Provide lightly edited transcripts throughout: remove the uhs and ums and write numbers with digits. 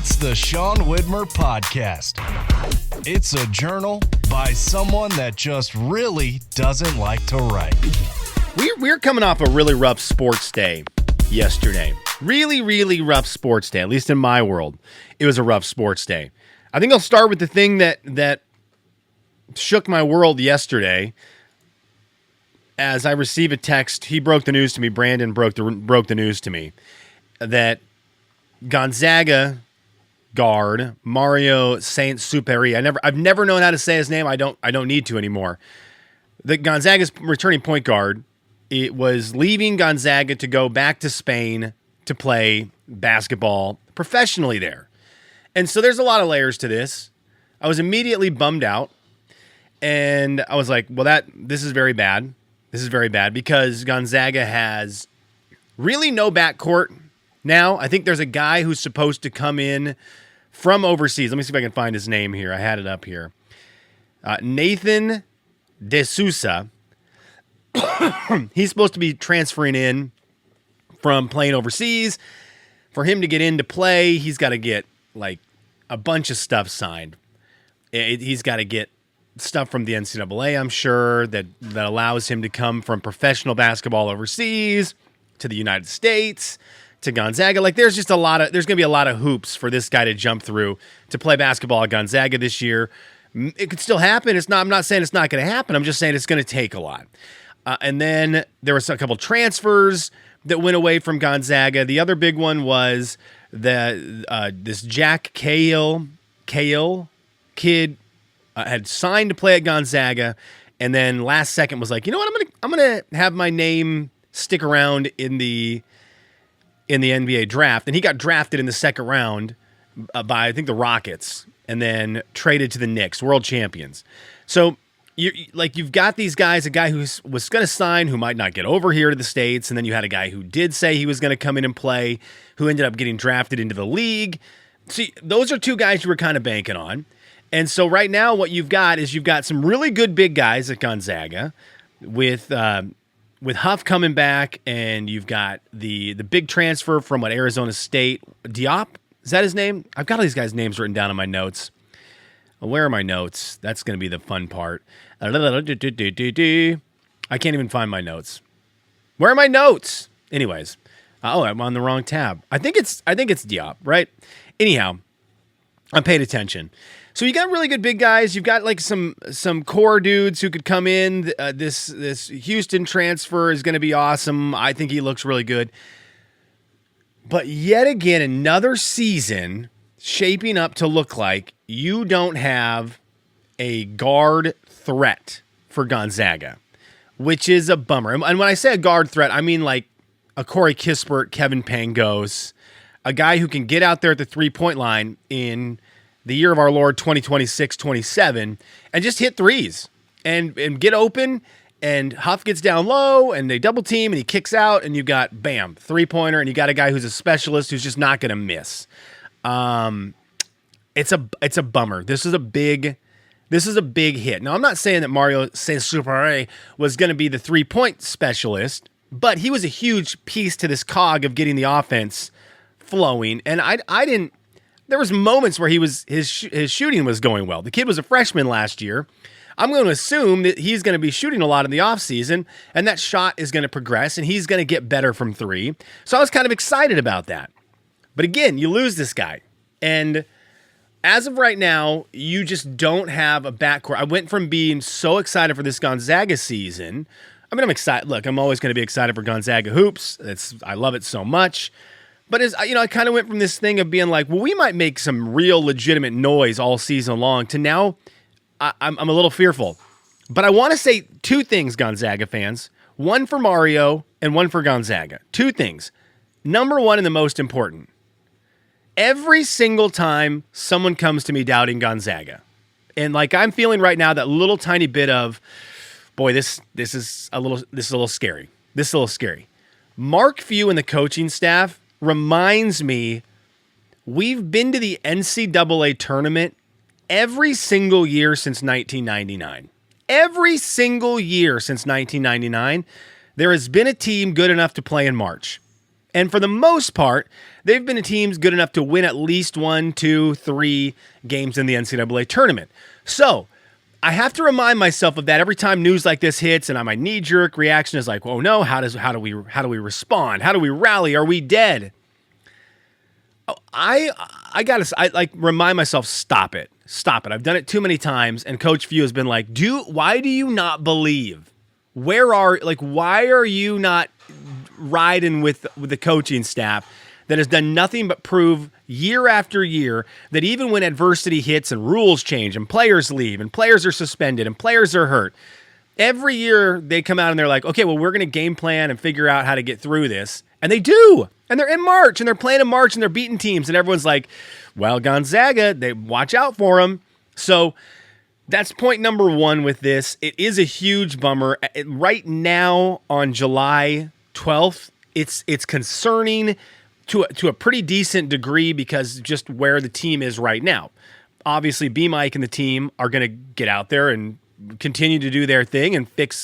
It's the Sean Widmer Podcast. It's a journal by someone that just really doesn't like to write. We're coming off a really rough sports day yesterday. Really rough sports day, at least in my world. It was a rough sports day. I think I'll start with the thing that shook my world yesterday. As I receive a text, he broke the news to me. Brandon broke the news to me that Gonzaga guard Mario Saint-Supery. I've never known how to say his name. I don't need to anymore. The Gonzaga's returning point guard, it was leaving Gonzaga to go back to Spain to play basketball professionally there. And so there's a lot of layers to this. I was immediately bummed out, and I was like, well, this is very bad. This is very bad because Gonzaga has really no backcourt now. I think there's a guy who's supposed to come in from overseas. Let me see if I can find his name here. I had it up here. Nathan De Sousa. He's supposed to be transferring in from playing overseas. For him to get into play, he's got to get like a bunch of stuff signed. He's got to get stuff from the NCAA, I'm sure, that allows him to come from professional basketball overseas to the United States to Gonzaga. Like there's going to be a lot of hoops for this guy to jump through to play basketball at Gonzaga this year. It could still happen. I'm not saying it's not going to happen. I'm just saying it's going to take a lot. And then there was a couple transfers that went away from Gonzaga. The other big one was this Jack Cahill kid had signed to play at Gonzaga, and then last second was like, you know what, I'm gonna have my name stick around in the NBA draft, and he got drafted in the second round by I think the Rockets, and then traded to the Knicks, world champions. So you've got these guys, a guy who was going to sign who might not get over here to the States, and then you had a guy who did say he was going to come in and play, who ended up getting drafted into the league. See, those are two guys you were kind of banking on. And so right now what you've got some really good big guys at Gonzaga with Huff coming back, and you've got the big transfer from Arizona State. Diop, is that his name? I've got all these guys' names written down in my notes. Where are my notes? That's going to be the fun part. I can't even find my notes. Where are my notes? Anyways, I'm on the wrong tab. I think it's Diop, right? Anyhow, I'm paying attention. So you got really good big guys. You've got like some core dudes who could come in. This Houston transfer is going to be awesome. I think he looks really good. But yet again, another season shaping up to look like you don't have a guard threat for Gonzaga, which is a bummer. And when I say a guard threat, I mean like a Corey Kispert, Kevin Pangos, a guy who can get out there at the three-point line in the year of our Lord 2026-27 and just hit threes and get open, and Huff gets down low and they double team and he kicks out and you got bam, three-pointer, and you got a guy who's a specialist who's just not going to miss. It's a bummer. This is a big hit. Now, I'm not saying that Mario Saint-Supery was going to be the three-point specialist, but he was a huge piece to this cog of getting the offense flowing. And I didn't. There was moments where his shooting was going well. The kid was a freshman last year. I'm going to assume that he's going to be shooting a lot in the offseason, and that shot is going to progress, and he's going to get better from three. So I was kind of excited about that. But again, you lose this guy. And as of right now, you just don't have a backcourt. I went from being so excited for this Gonzaga season. I mean, I'm excited. Look, I'm always going to be excited for Gonzaga hoops. I love it so much. But I kind of went from this thing of being like, well, we might make some real legitimate noise all season long, to now I'm a little fearful. But I want to say two things, Gonzaga fans. One for Mario and one for Gonzaga. Two things. Number one, and the most important. Every single time someone comes to me doubting Gonzaga, and like I'm feeling right now that little tiny bit of, boy, this is a little scary. This is a little scary. Mark Few and the coaching staff reminds me we've been to the NCAA tournament every single year since 1999. Every single year since 1999, there has been a team good enough to play in March. And for the most part, they've been a team good enough to win at least 1, 2, 3 games in the NCAA tournament. So I have to remind myself of that every time news like this hits, and my knee-jerk reaction is like, "Oh no, how do we respond? How do we rally? Are we dead?" I gotta remind myself, stop it. I've done it too many times, and Coach Few has been like, why do you not believe? Why are you not riding with the coaching staff that has done nothing but prove year after year that even when adversity hits and rules change and players leave and players are suspended and players are hurt, every year they come out and they're like, okay, well, we're going to game plan and figure out how to get through this. And they do. And they're in March and they're playing in March and they're beating teams. And everyone's like, well, Gonzaga, they watch out for them. So that's point number one with this. It is a huge bummer. Right now on July 12th, it's concerning to a pretty decent degree because just where the team is right now. Obviously, B. Mike and the team are going to get out there and continue to do their thing and figure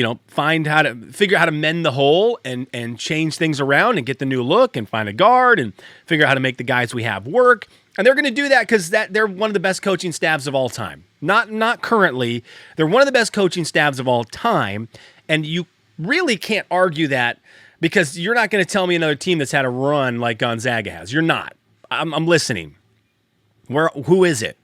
out how to mend the hole and change things around and get the new look and find a guard and figure out how to make the guys we have work. And they're going to do that because they're one of the best coaching staffs of all time. Not currently. They're one of the best coaching staffs of all time. And you really can't argue that because you're not going to tell me another team that's had a run like Gonzaga has. You're not. I'm listening. Who is it?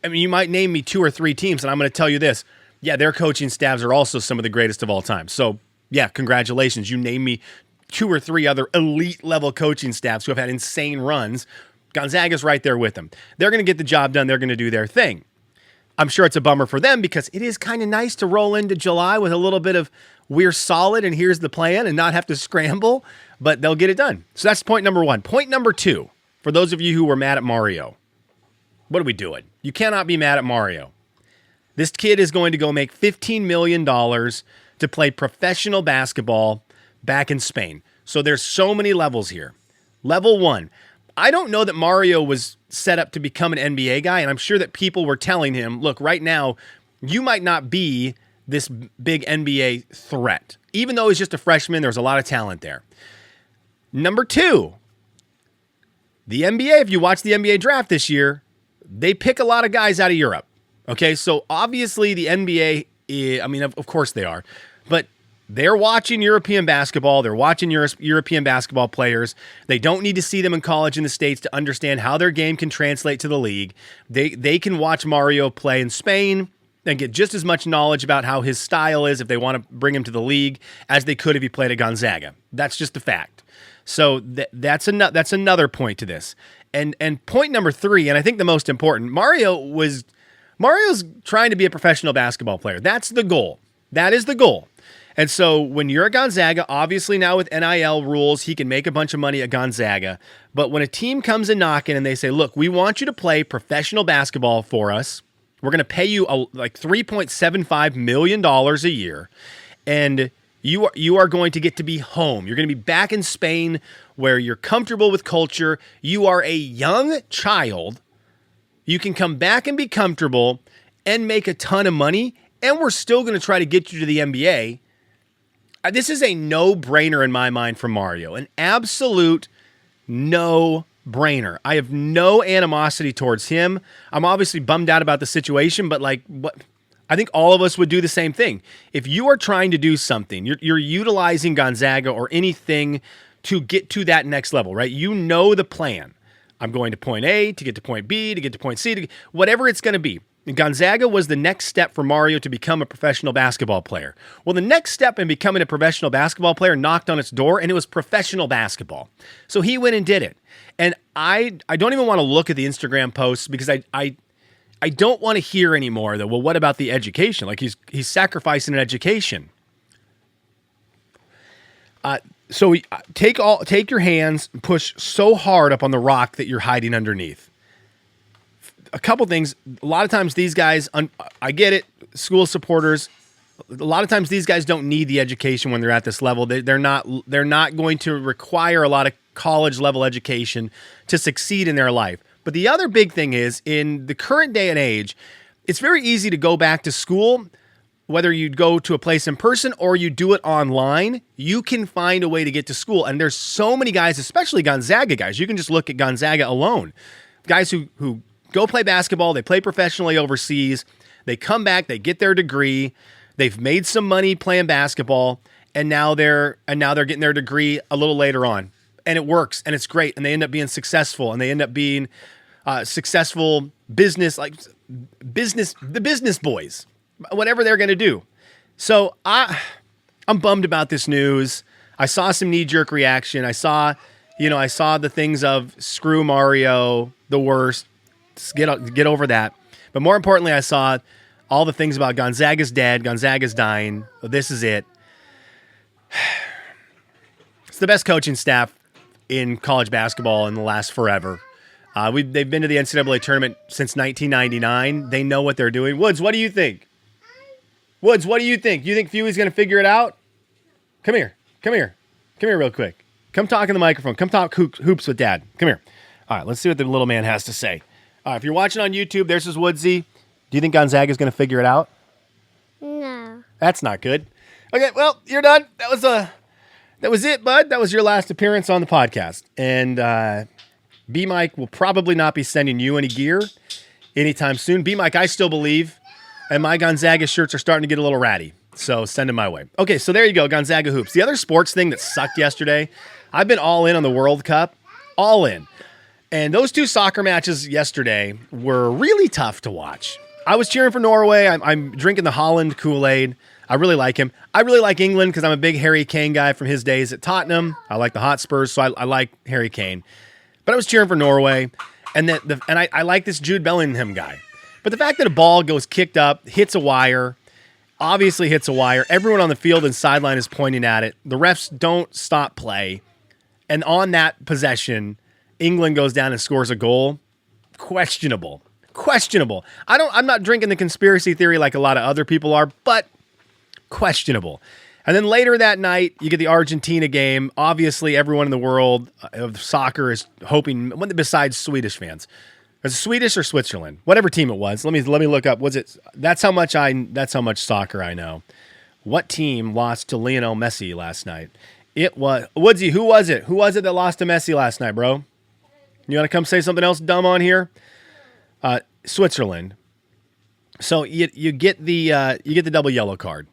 I mean, you might name me 2 or 3 teams, and I'm going to tell you this. Yeah, their coaching staffs are also some of the greatest of all time. So, yeah, congratulations. You name me 2 or 3 other elite-level coaching staffs who have had insane runs. Gonzaga's right there with them. They're going to get the job done. They're going to do their thing. I'm sure it's a bummer for them because it is kind of nice to roll into July with a little bit of we're solid and here's the plan and not have to scramble, but they'll get it done. So that's point number 1. Point number 2, for those of you who were mad at Mario, what are we doing? You cannot be mad at Mario. This kid is going to go make $15 million to play professional basketball back in Spain. So there's so many levels here. Level 1, I don't know that Mario was set up to become an NBA guy, and I'm sure that people were telling him, look, right now, you might not be this big NBA threat. Even though he's just a freshman, there's a lot of talent there. Number 2, the NBA, if you watch the NBA draft this year, they pick a lot of guys out of Europe. Okay, so obviously the NBA, of course they are, but they're watching European basketball. They're watching European basketball players. They don't need to see them in college in the States to understand how their game can translate to the league. They can watch Mario play in Spain and get just as much knowledge about how his style is if they want to bring him to the league as they could if he played at Gonzaga. That's just a fact. So that's another point to this. And point number 3, and I think the most important, Mario's trying to be a professional basketball player. That's the goal. That is the goal. And so when you're at Gonzaga, obviously now with NIL rules, he can make a bunch of money at Gonzaga. But when a team comes in knocking and they say, look, we want you to play professional basketball for us. We're going to pay you like $3.75 million a year. And you are going to get to be home. You're going to be back in Spain where you're comfortable with culture. You are a young child. You can come back and be comfortable and make a ton of money, and we're still going to try to get you to the NBA. This is a no-brainer in my mind for Mario, an absolute no-brainer. I have no animosity towards him. I'm obviously bummed out about the situation, but I think all of us would do the same thing. If you are trying to do something, you're utilizing Gonzaga or anything to get to that next level, right? You know the plan. I'm going to point A to get to point B to get to point C, whatever it's going to be. And Gonzaga was the next step for Mario to become a professional basketball player. Well, the next step in becoming a professional basketball player knocked on its door, and it was professional basketball. So he went and did it. And I don't even want to look at the Instagram posts because I don't want to hear anymore that, well, what about the education? Like he's sacrificing an education. So take your hands and push so hard up on the rock that you're hiding underneath. A couple things. A lot of times these guys, I get it, school supporters, a lot of times these guys don't need the education when they're at this level. They're not going to require a lot of college level education to succeed in their life. But the other big thing is, in the current day and age, it's very easy to go back to school whether you go to a place in person or you do it online, you can find a way to get to school. And there's so many guys, especially Gonzaga guys. You can just look at Gonzaga alone. Guys who go play basketball, they play professionally overseas, they come back, they get their degree, they've made some money playing basketball, and now they're getting their degree a little later on. And it works, and it's great, and they end up being successful, and they end up being successful the business boys, whatever they're going to do. So I'm bummed about this news. I saw some knee-jerk reaction. I saw the things of screw Mario, the worst. Just get over that. But more importantly, I saw all the things about Gonzaga's dead, Gonzaga's dying. This is it. It's the best coaching staff in college basketball in the last forever. They've been to the NCAA tournament since 1999. They know what they're doing. Woods, what do you think? Woods, what do you think? You think Fuey's going to figure it out? Come here real quick. Come talk in the microphone. Come talk hoops with Dad. Come here. All right, let's see what the little man has to say. If you're watching on YouTube, there's his Woodsy. Do you think Gonzaga's going to figure it out? No. That's not good. Okay, well, you're done. That was it, bud. That was your last appearance on the podcast. And B-Mike will probably not be sending you any gear anytime soon. B-Mike, I still believe, and my Gonzaga shirts are starting to get a little ratty. So send them my way. Okay, so there you go, Gonzaga hoops. The other sports thing that sucked yesterday, I've been all in on the World Cup. All in. And those two soccer matches yesterday were really tough to watch. I was cheering for Norway. I'm drinking the Holland Kool-Aid. I really like him. I really like England because I'm a big Harry Kane guy from his days at Tottenham. I like the Hotspurs, so I like Harry Kane. But I was cheering for Norway, and I like this Jude Bellingham guy. But the fact that a ball goes kicked up, hits a wire, obviously hits a wire, everyone on the field and sideline is pointing at it, the refs don't stop play, and on that possession, England goes down and scores a goal. Questionable. I'm not drinking the conspiracy theory like a lot of other people are, but questionable. And then later that night, you get the Argentina game. Obviously, everyone in the world of soccer is hoping, besides Swedish fans. Was it Swedish or Switzerland? Whatever team it was. Let me look up. Was it? That's how much soccer I know. What team lost to Lionel Messi last night? It was Woodsy. Who was it? Who was it that lost to Messi last night, bro? You want to come say something else dumb on here? Switzerland. So you get the double yellow card.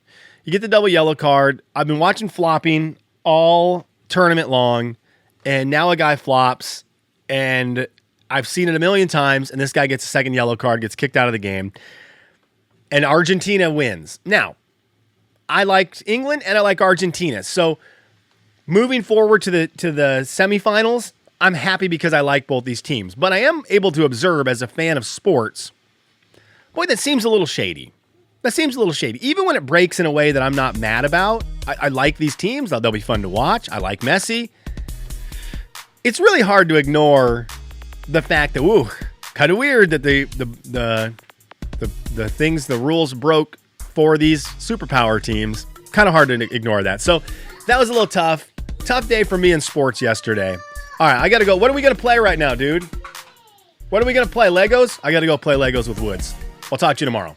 You get the double yellow card. I've been watching flopping all tournament long, and now a guy flops, and I've seen it a million times, and this guy gets a second yellow card, gets kicked out of the game, and Argentina wins. Now, I like England and I like Argentina. So moving forward to the semifinals, I'm happy because I like both these teams. But I am able to observe as a fan of sports, boy, that seems a little shady. Even when it breaks in a way that I'm not mad about. I like these teams. They'll be fun to watch. I like Messi. It's really hard to ignore the fact that, kind of weird that the things, the rules broke for these superpower teams. Kind of hard to ignore that. So that was a little tough. Tough day for me in sports yesterday. All right, I got to go. What are we going to play right now, dude? What are we going to play? Legos? I got to go play Legos with Woods. I'll talk to you tomorrow.